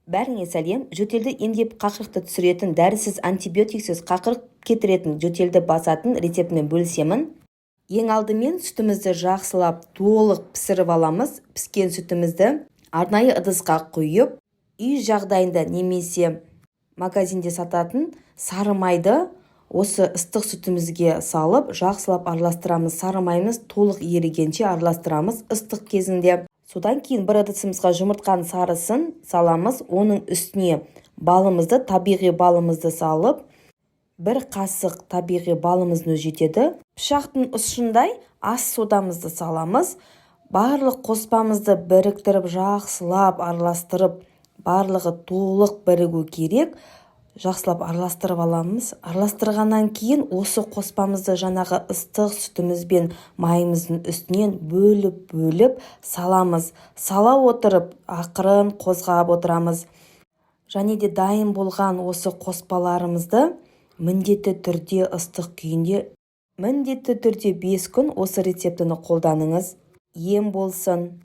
Бәріңе сәлем. Жөтелді емдеп қақырықты түсіретін, дәрісіз антибиотиксіз қақырық кетіретін, жөтелді басатын рецептімен бөлісемін. Ең алдымен сүтімізді жақсылап толық пісіріп аламыз. Піскен сүтімізді арнайы ыдысқа құйып, үй жағдайында немесе магазинде сататын сары майды осы ыстық сүтімізге салып, жақсылап араластырамыз. Сары майымыз толық ерігенше араластырамыз ыстық кезінде. Содан кейін бір ыдысымызға жұмыртқаның сарысын саламыз. Оның үстіне балымызды, табиғи балымызды салып, бір қасық табиғи балымыздың жетеді. Пышақтың ұшындай ас содамызды саламыз. Барлық қоспамызды біріктіріп, жақсылап араластырып, барлығы толық бірігу керек. Жақсылап араластырып аламыз. Араластырғаннан кейін осы қоспамызды жаңағы ыстық сүтімізбен майымыздың үстінен бөліп саламыз. Сала отырып, ақырын қозғап отырамыз. Және де дайын болған осы қоспаларымызды міндетті түрде ыстық күйінде, міндетті түрде 5 күн осы рецептіні қолданыңыз. Ем болсын.